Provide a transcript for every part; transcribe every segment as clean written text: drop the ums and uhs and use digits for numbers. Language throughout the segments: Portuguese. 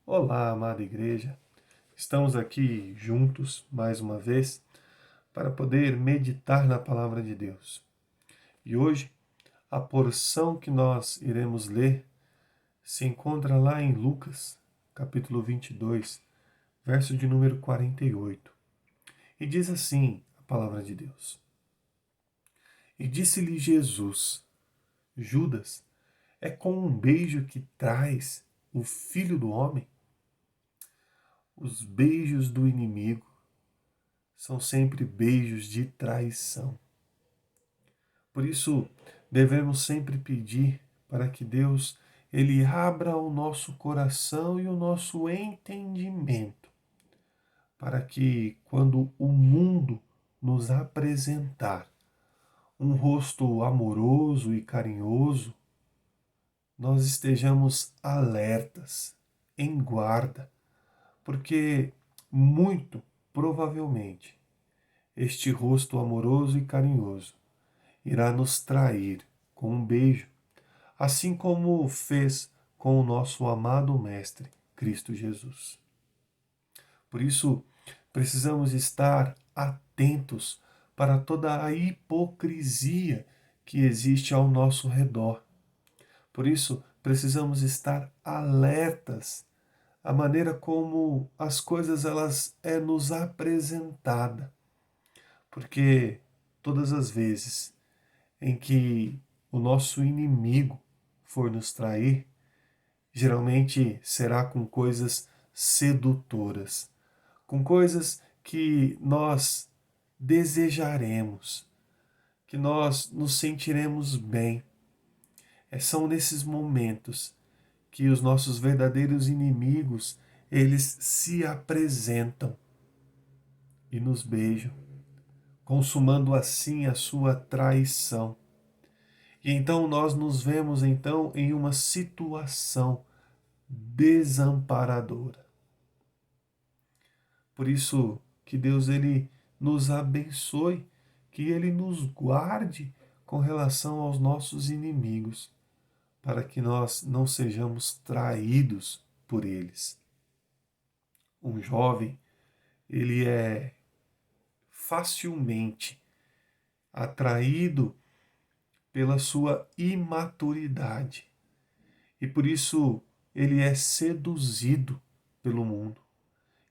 Olá, amada igreja. Estamos aqui juntos mais uma vez para poder meditar na palavra de Deus. E hoje, a porção que nós iremos ler se encontra lá em Lucas, capítulo 22, verso de número 48. E diz assim a palavra de Deus: E disse-lhe Jesus: Judas, é com um beijo que traz o Filho do Homem? Os beijos do inimigo são sempre beijos de traição. Por isso, devemos sempre pedir para que Deus ele abra o nosso coração e o nosso entendimento, para que quando o mundo nos apresentar um rosto amoroso e carinhoso, nós estejamos alertas, em guarda, porque muito provavelmente este rosto amoroso e carinhoso irá nos trair com um beijo, assim como fez com o nosso amado Mestre, Cristo Jesus. Por isso, precisamos estar atentos para toda a hipocrisia que existe ao nosso redor. Por isso, precisamos estar alertas à maneira como as coisas elas é nos apresentada, porque todas as vezes em que o nosso inimigo for nos trair, geralmente será com coisas sedutoras, com coisas que nós desejaremos, que nós nos sentiremos bem. São nesses momentos que os nossos verdadeiros inimigos, eles se apresentam e nos beijam, consumando assim a sua traição. E então nós nos vemos então em uma situação desamparadora. Por isso que Deus ele nos abençoe, que ele nos guarde com relação aos nossos inimigos, para que nós não sejamos traídos por eles. Um jovem, ele é facilmente atraído pela sua imaturidade. E por isso ele é seduzido pelo mundo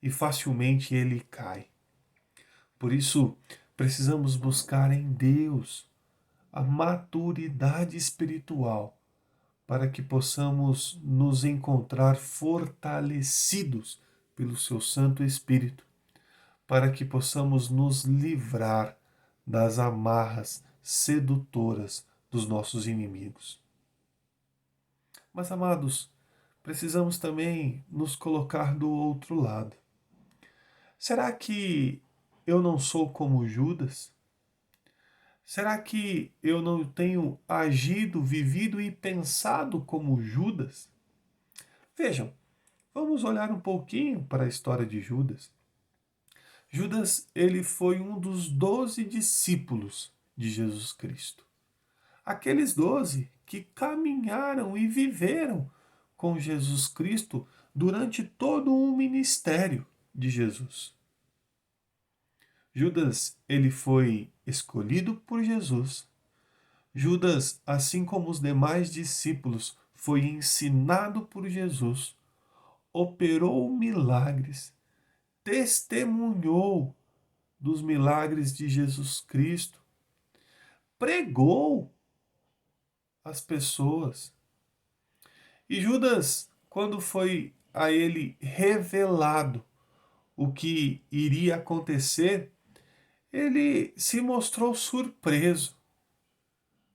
e facilmente ele cai. Por isso precisamos buscar em Deus a maturidade espiritual para que possamos nos encontrar fortalecidos pelo seu Santo Espírito, para que possamos nos livrar das amarras sedutoras dos nossos inimigos. Mas, amados, precisamos também nos colocar do outro lado. Será que eu não sou como Judas? Será que eu não tenho agido, vivido e pensado como Judas? Vejam, vamos olhar um pouquinho para a história de Judas. Judas, ele foi um dos 12 discípulos de Jesus Cristo. Aqueles 12 que caminharam e viveram com Jesus Cristo durante todo o ministério de Jesus. Judas, ele foi escolhido por Jesus. Judas, assim como os demais discípulos, foi ensinado por Jesus, operou milagres, testemunhou dos milagres de Jesus Cristo, pregou às pessoas. E Judas, quando foi a ele revelado o que iria acontecer, ele se mostrou surpreso,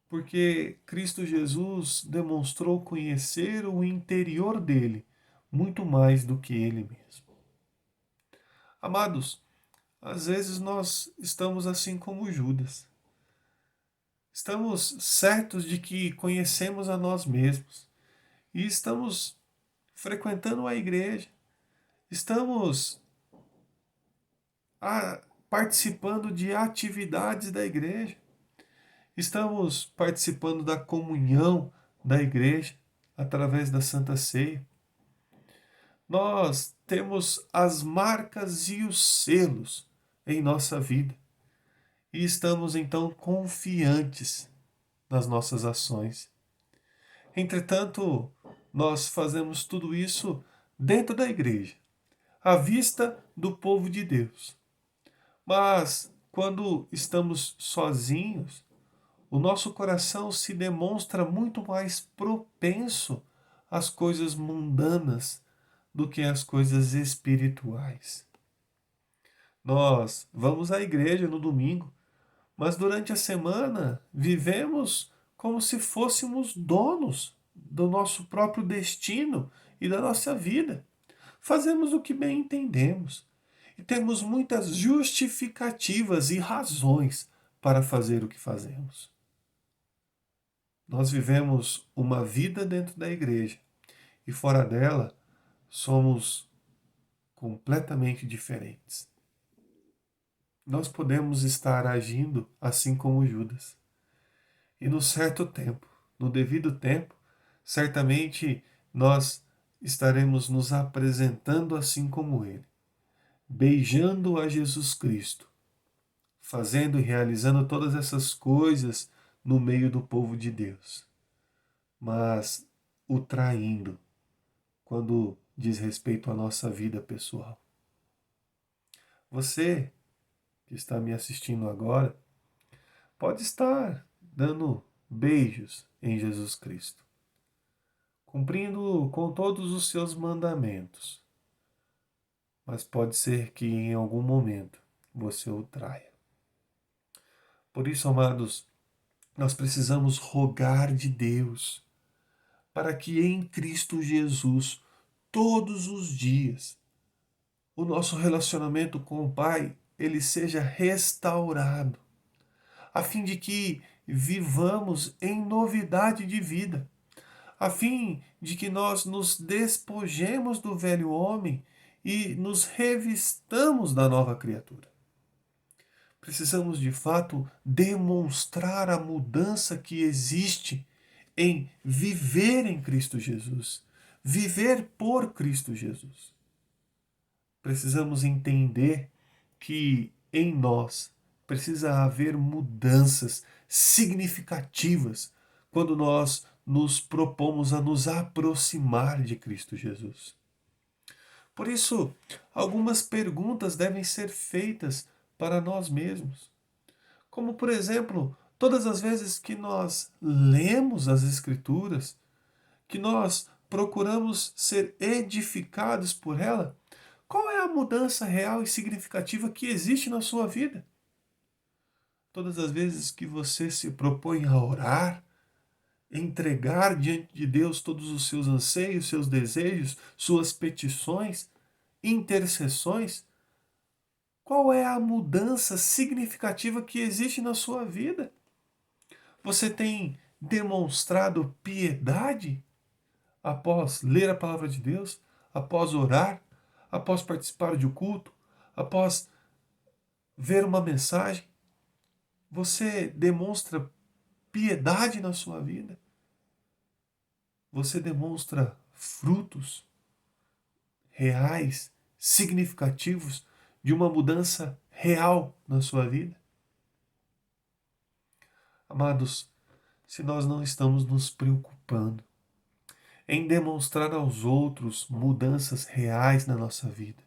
porque Cristo Jesus demonstrou conhecer o interior dele muito mais do que ele mesmo. Amados, às vezes nós estamos assim como Judas. Estamos certos de que conhecemos a nós mesmos e estamos frequentando a igreja, estamos participando de atividades da igreja, estamos participando da comunhão da igreja através da Santa Ceia. nós temos as marcas e os selos em nossa vida e estamos então confiantes nas nossas ações. Entretanto, nós fazemos tudo isso dentro da igreja, à vista do povo de Deus. Mas quando estamos sozinhos, o nosso coração se demonstra muito mais propenso às coisas mundanas do que às coisas espirituais. Nós vamos à igreja no domingo, mas durante a semana vivemos como se fôssemos donos do nosso próprio destino e da nossa vida. Fazemos o que bem entendemos e temos muitas justificativas e razões para fazer o que fazemos. Nós vivemos uma vida dentro da igreja e fora dela somos completamente diferentes. Nós podemos estar agindo assim como Judas. E no certo tempo, no devido tempo, certamente nós estaremos nos apresentando assim como ele, beijando a Jesus Cristo, fazendo e realizando todas essas coisas no meio do povo de Deus, mas o traindo quando diz respeito à nossa vida pessoal. Você que está me assistindo agora pode estar dando beijos em Jesus Cristo, cumprindo com todos os seus mandamentos, mas pode ser que em algum momento você o traia. Por isso, amados, nós precisamos rogar de Deus para que em Cristo Jesus, todos os dias, o nosso relacionamento com o Pai ele seja restaurado, a fim de que vivamos em novidade de vida, a fim de que nós nos despojemos do velho homem e nos revistamos da nova criatura. Precisamos de fato demonstrar a mudança que existe em viver em Cristo Jesus, viver por Cristo Jesus. Precisamos entender que em nós precisa haver mudanças significativas quando nós nos propomos a nos aproximar de Cristo Jesus. Por isso, algumas perguntas devem ser feitas para nós mesmos. Como, por exemplo, todas as vezes que nós lemos as Escrituras, que nós procuramos ser edificados por ela, qual é a mudança real e significativa que existe na sua vida? Todas as vezes que você se propõe a orar, entregar diante de Deus todos os seus anseios, seus desejos, suas petições, intercessões, qual é a mudança significativa que existe na sua vida? Você tem demonstrado piedade após ler a palavra de Deus, após orar, após participar de um culto, após ver uma mensagem? Você demonstra piedade na sua vida? Você demonstra frutos reais, significativos de uma mudança real na sua vida? Amados, se nós não estamos nos preocupando em demonstrar aos outros mudanças reais na nossa vida,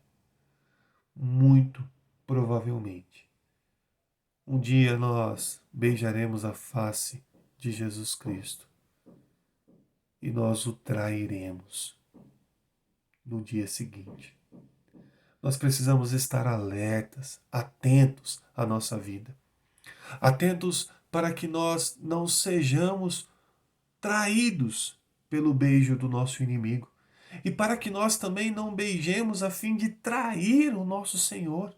muito provavelmente, um dia nós beijaremos a face de Jesus Cristo e nós o trairemos no dia seguinte. Nós precisamos estar alertas, atentos à nossa vida, atentos para que nós não sejamos traídos pelo beijo do nosso inimigo e para que nós também não beijemos a fim de trair o nosso Senhor.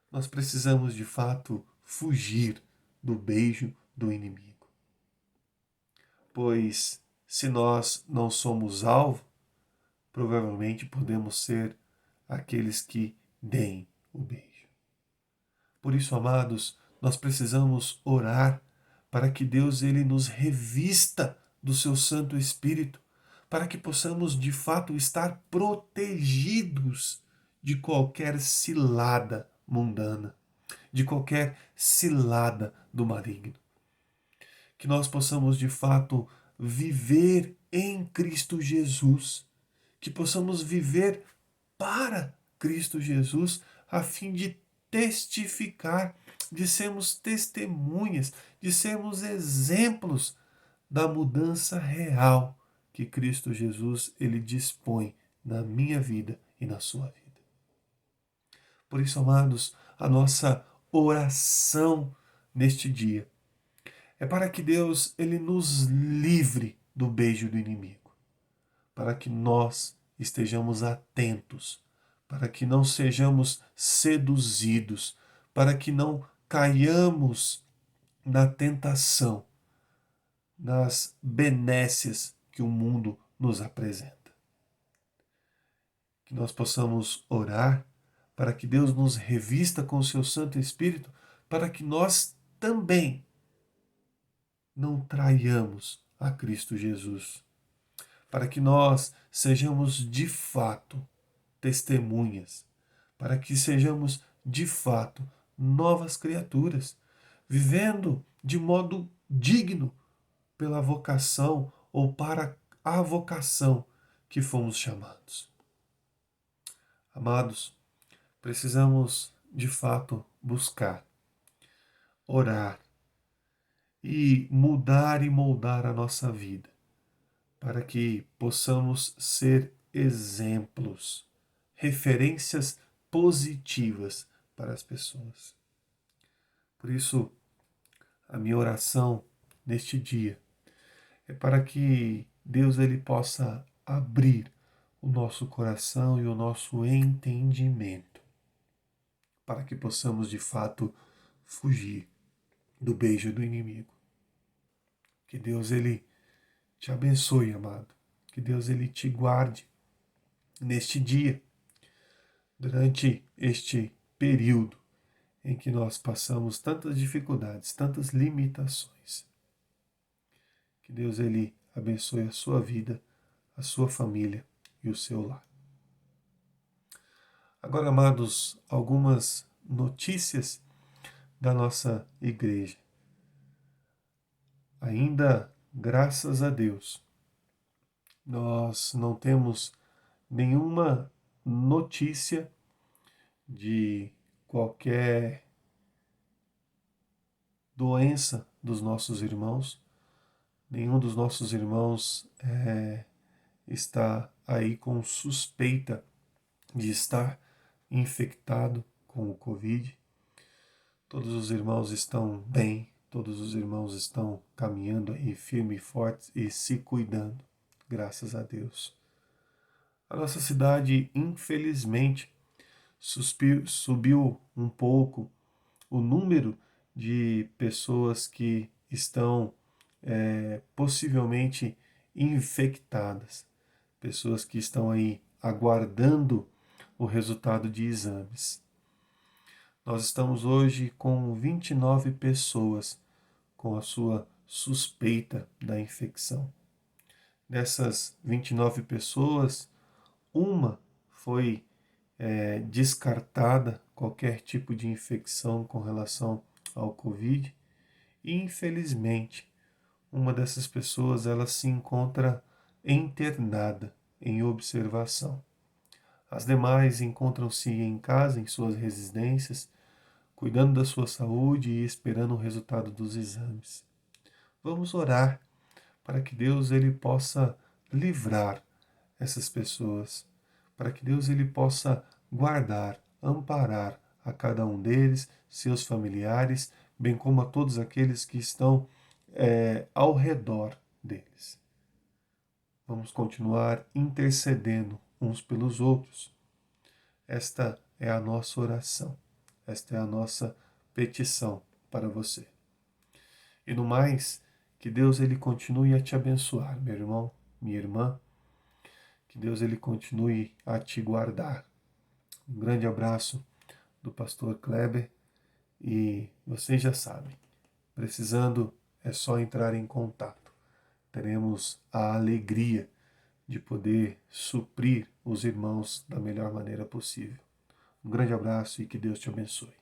Nós precisamos de fato fugir do beijo do inimigo, pois se nós não somos alvo, provavelmente podemos ser aqueles que deem o beijo. Por isso, amados, nós precisamos orar para que Deus ele nos revista do seu Santo Espírito, para que possamos de fato estar protegidos de qualquer cilada mundana, de qualquer cilada do maligno. Que nós possamos de fato viver em Cristo Jesus, que possamos viver para Cristo Jesus, a fim de testificar, de sermos testemunhas, de sermos exemplos da mudança real que Cristo Jesus ele dispõe na minha vida e na sua vida. Por isso, amados, a nossa oração neste dia é para que Deus ele nos livre do beijo do inimigo, para que nós estejamos atentos, para que não sejamos seduzidos, para que não caiamos na tentação, nas benécias que o mundo nos apresenta. Que nós possamos orar para que Deus nos revista com o seu Santo Espírito, para que nós também não traiamos a Cristo Jesus, para que nós sejamos de fato testemunhas, para que sejamos de fato novas criaturas, vivendo de modo digno pela vocação ou para a vocação que fomos chamados. Amados, precisamos de fato buscar, orar e mudar e moldar a nossa vida, para que possamos ser exemplos, referências positivas para as pessoas. Por isso, a minha oração neste dia é para que Deus ele possa abrir o nosso coração e o nosso entendimento, para que possamos de fato fugir do beijo do inimigo. Que Deus ele te abençoe, amado. Que Deus ele te guarde neste dia, durante este período em que nós passamos tantas dificuldades, tantas limitações. Que Deus ele abençoe a sua vida, a sua família e o seu lar. Agora, amados, algumas notícias da nossa igreja. Ainda, graças a Deus, nós não temos nenhuma notícia de qualquer doença dos nossos irmãos. Nenhum dos nossos irmãos está aí com suspeita de estar infectado com o Covid. Todos os irmãos estão bem, todos os irmãos estão caminhando aí firme e forte e se cuidando, graças a Deus. A nossa cidade, infelizmente, subiu um pouco o número de pessoas que estão possivelmente infectadas, pessoas que estão aí aguardando o resultado de exames. Nós estamos hoje com 29 pessoas com a sua suspeita da infecção. Dessas 29 pessoas, uma foi descartada qualquer tipo de infecção com relação ao Covid e, infelizmente, uma dessas pessoas ela se encontra internada em observação. As demais encontram-se em casa, em suas residências, cuidando da sua saúde e esperando o resultado dos exames. Vamos orar para que Deus ele possa livrar essas pessoas, para que Deus ele possa guardar, amparar a cada um deles, seus familiares, bem como a todos aqueles que estão ao redor deles. Vamos continuar intercedendo uns pelos outros. Esta é a nossa oração, esta é a nossa petição para você. E no mais, que Deus ele continue a te abençoar, meu irmão, minha irmã, que Deus ele continue a te guardar. Um grande abraço do pastor Kleber e vocês já sabem, precisando é só entrar em contato. Teremos a alegria de poder suprir os irmãos da melhor maneira possível. Um grande abraço e que Deus te abençoe.